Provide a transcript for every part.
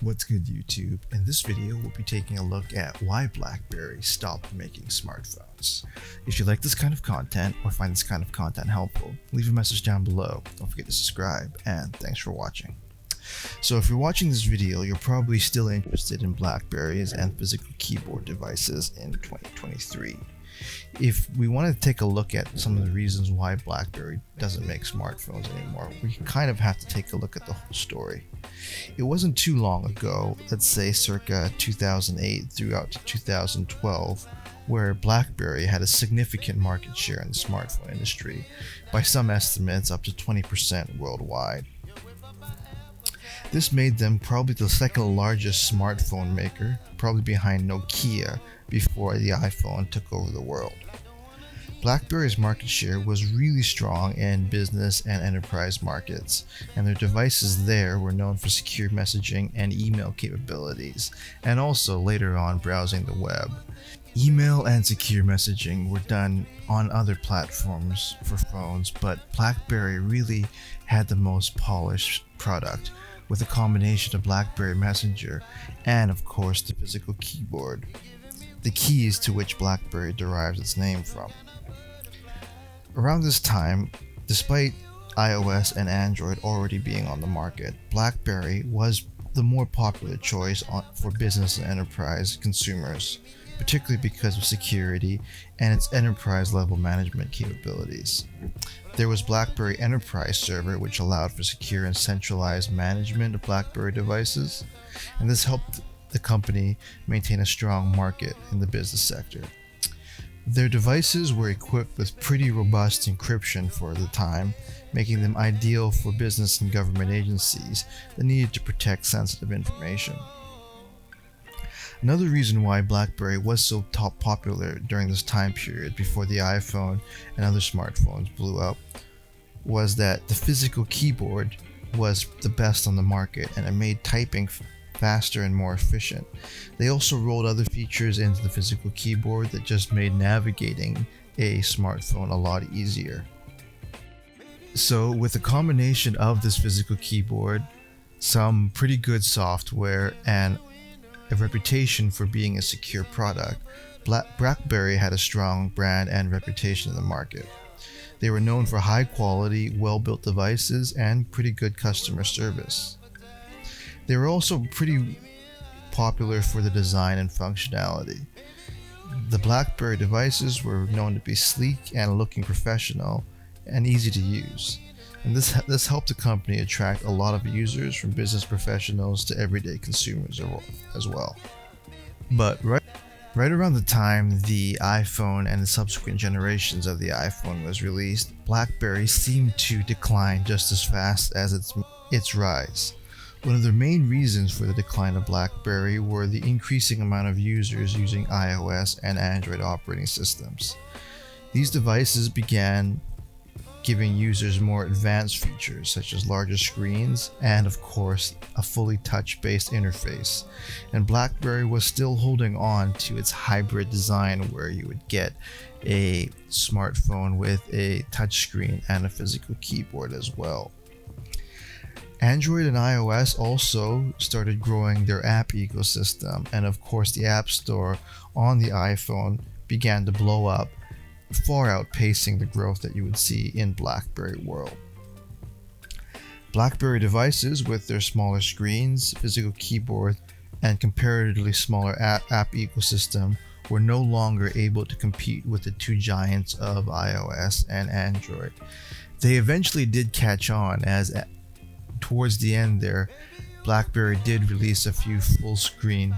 What's good, YouTube? In this video, we'll be taking a look at why BlackBerry stopped making smartphones. If you like this kind of content or find this kind of content helpful, leave a message down below. Don't forget to subscribe, and thanks for watching. So if you're watching this video, you're probably still interested in BlackBerries and physical keyboard devices in 2023. If we want to take a look at some of the reasons why BlackBerry doesn't make smartphones anymore, we kind of have to take a look at the whole story. It wasn't too long ago, let's say circa 2008 throughout to 2012, where BlackBerry had a significant market share in the smartphone industry, by some estimates up to 20% worldwide. This made them probably the second largest smartphone maker, probably behind Nokia, before the iPhone took over the world. BlackBerry's market share was really strong in business and enterprise markets, and their devices there were known for secure messaging and email capabilities, and also later on browsing the web. Email and secure messaging were done on other platforms for phones, but BlackBerry really had the most polished product, with a combination of BlackBerry Messenger and, of course, the physical keyboard, the keys to which BlackBerry derives its name from. Around this time, despite iOS and Android already being on the market, BlackBerry was the more popular choice for business and enterprise consumers, particularly because of security and its enterprise level management capabilities. There was BlackBerry Enterprise Server, which allowed for secure and centralized management of BlackBerry devices, and this helped the company maintain a strong market in the business sector. Their devices were equipped with pretty robust encryption for the time, making them ideal for business and government agencies that needed to protect sensitive information. Another reason why BlackBerry was so popular during this time period before the iPhone and other smartphones blew up was that the physical keyboard was the best on the market, and it made typing faster and more efficient. They also rolled other features into the physical keyboard that just made navigating a smartphone a lot easier. So with a combination of this physical keyboard, some pretty good software, and a reputation for being a secure product, BlackBerry had a strong brand and reputation in the market. They were known for high quality, well-built devices and pretty good customer service. They were also pretty popular for the design and functionality. The BlackBerry devices were known to be sleek and looking professional and easy to use. And this helped the company attract a lot of users, from business professionals to everyday consumers as well. But right around the time the iPhone and the subsequent generations of the iPhone was released, BlackBerry seemed to decline just as fast as its rise. One of the main reasons for the decline of BlackBerry were the increasing amount of users using iOS and Android operating systems. These devices began giving users more advanced features such as larger screens and, of course, a fully touch-based interface. And BlackBerry was still holding on to its hybrid design, where you would get a smartphone with a touchscreen and a physical keyboard as well. Android and iOS also started growing their app ecosystem, and of course the App Store on the iPhone began to blow up, far outpacing the growth that you would see in BlackBerry world. BlackBerry devices, with their smaller screens, physical keyboard, and comparatively smaller app ecosystem, were no longer able to compete with the two giants of iOS and Android. They eventually did catch on, as towards the end there, BlackBerry did release a few full-screen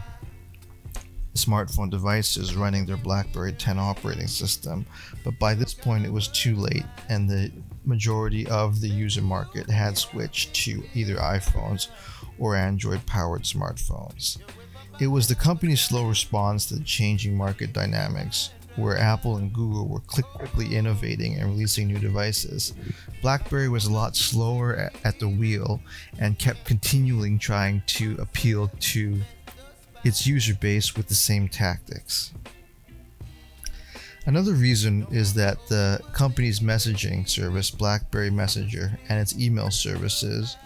smartphone devices running their BlackBerry 10 operating system, but by this point it was too late, and the majority of the user market had switched to either iPhones or Android-powered smartphones. It was the company's slow response to the changing market dynamics, where Apple and Google were quickly innovating and releasing new devices. BlackBerry was a lot slower at the wheel and kept continually trying to appeal to its user base with the same tactics. Another reason is that the company's messaging service, BlackBerry Messenger, and its email services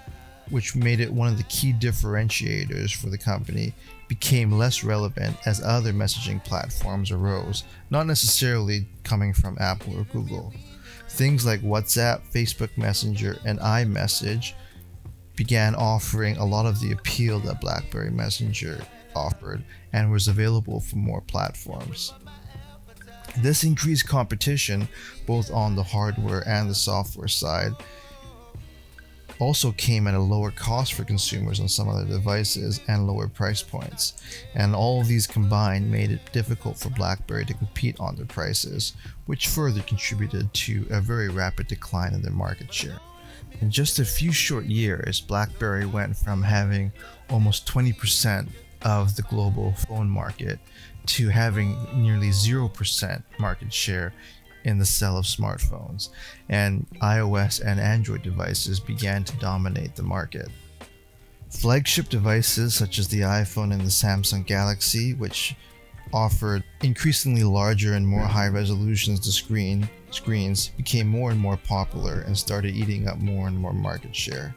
which made it one of the key differentiators for the company, became less relevant as other messaging platforms arose, not necessarily coming from Apple or Google. Things like WhatsApp, Facebook Messenger, and iMessage began offering a lot of the appeal that BlackBerry Messenger offered and was available for more platforms. This increased competition, both on the hardware and the software side, also came at a lower cost for consumers on some of the devices and lower price points. And all of these combined made it difficult for BlackBerry to compete on their prices, which further contributed to a very rapid decline in their market share. In just a few short years, BlackBerry went from having almost 20% of the global phone market to having nearly 0% market share in the sale of smartphones, and iOS and Android devices began to dominate the market. Flagship devices such as the iPhone and the Samsung Galaxy, which offered increasingly larger and more high resolutions to screens, became more and more popular and started eating up more and more market share.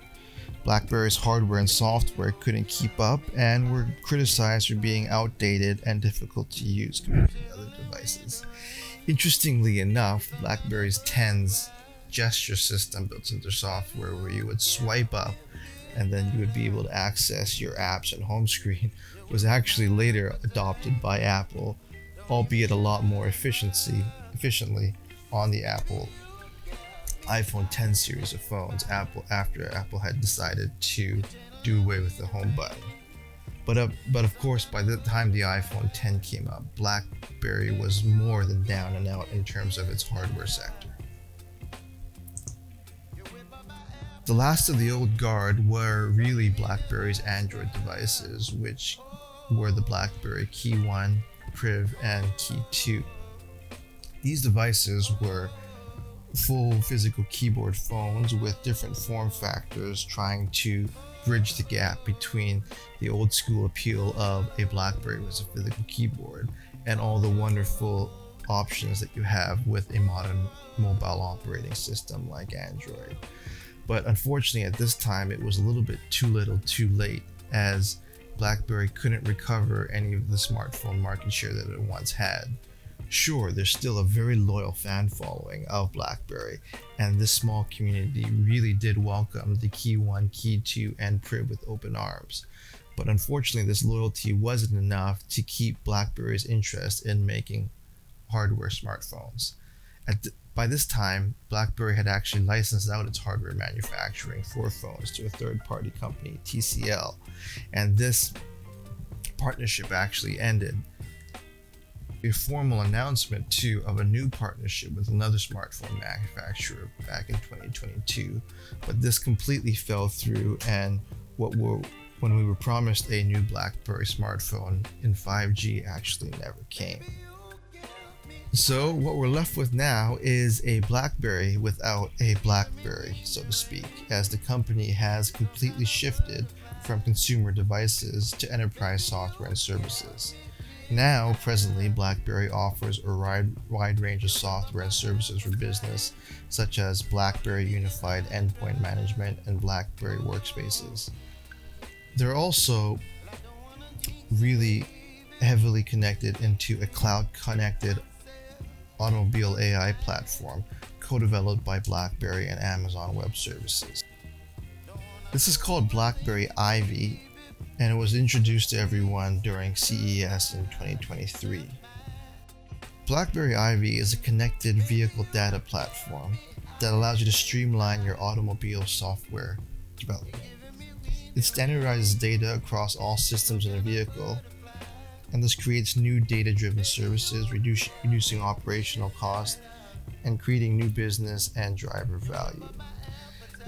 BlackBerry's hardware and software couldn't keep up and were criticized for being outdated and difficult to use compared to other devices. Interestingly enough, BlackBerry's 10's gesture system built into software, where you would swipe up and then you would be able to access your apps and home screen, was actually later adopted by Apple, albeit a lot more efficiently on the Apple iPhone 10 series of phones after Apple had decided to do away with the home button. But of course, by the time the iPhone 10 came up, BlackBerry was more than down and out in terms of its hardware sector. The last of the old guard were really BlackBerry's Android devices, which were the BlackBerry Key 1, Priv, and Key 2. These devices were full physical keyboard phones with different form factors, trying to bridge the gap between the old school appeal of a BlackBerry with a physical keyboard and all the wonderful options that you have with a modern mobile operating system like Android. But unfortunately, at this time, it was a little bit too little too late, as BlackBerry couldn't recover any of the smartphone market share that it once had. Sure, there's still a very loyal fan following of BlackBerry, and this small community really did welcome the Key 1, Key 2, and Priv with open arms. But unfortunately, this loyalty wasn't enough to keep BlackBerry's interest in making hardware smartphones. By this time, BlackBerry had actually licensed out its hardware manufacturing for phones to a third-party company, TCL, and this partnership actually ended. A formal announcement too of a new partnership with another smartphone manufacturer back in 2022, but this completely fell through, and when we were promised a new BlackBerry smartphone in 5G actually never came. So what we're left with now is a BlackBerry without a BlackBerry, so to speak, as the company has completely shifted from consumer devices to enterprise software and services. Now, presently, BlackBerry offers a wide range of software and services for business, such as BlackBerry Unified Endpoint Management and BlackBerry Workspaces. They're also really heavily connected into a cloud-connected automobile AI platform co-developed by BlackBerry and Amazon Web Services. This is called BlackBerry Ivy, and it was introduced to everyone during CES in 2023. BlackBerry Ivy is a connected vehicle data platform that allows you to streamline your automobile software development. It standardizes data across all systems in a vehicle, and this creates new data-driven services, reducing operational costs and creating new business and driver value.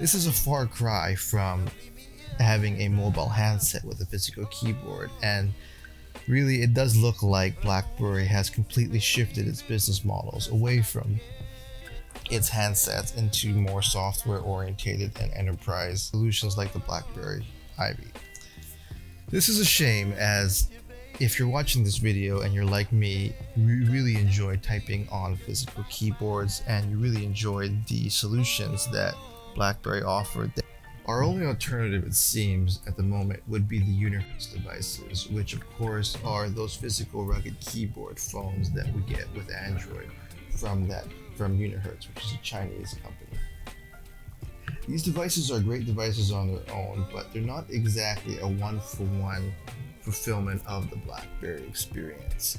This is a far cry from having a mobile handset with a physical keyboard, and really it does look like BlackBerry has completely shifted its business models away from its handsets into more software oriented and enterprise solutions like the BlackBerry Ivy. This is a shame, as if you're watching this video and you're like me, you really enjoy typing on physical keyboards and you really enjoyed the solutions that BlackBerry offered. Our only alternative, it seems, at the moment would be the Unihertz devices, which of course are those physical rugged keyboard phones that we get with Android from Unihertz, which is a Chinese company. These devices are great devices on their own, but they're not exactly a one-for-one fulfillment of the BlackBerry experience.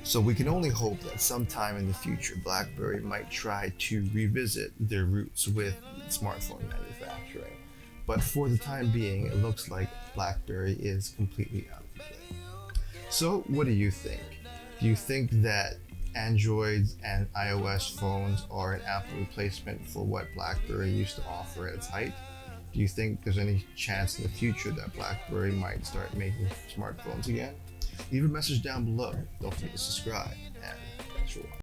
So we can only hope that sometime in the future, BlackBerry might try to revisit their roots with smartphone manufacturing. But for the time being, it looks like BlackBerry is completely out of play. So what do you think? Do you think that Androids and iOS phones are an ample replacement for what BlackBerry used to offer at its height? Do you think there's any chance in the future that BlackBerry might start making smartphones again? Leave a message down below. Don't forget to subscribe, and thanks for watching.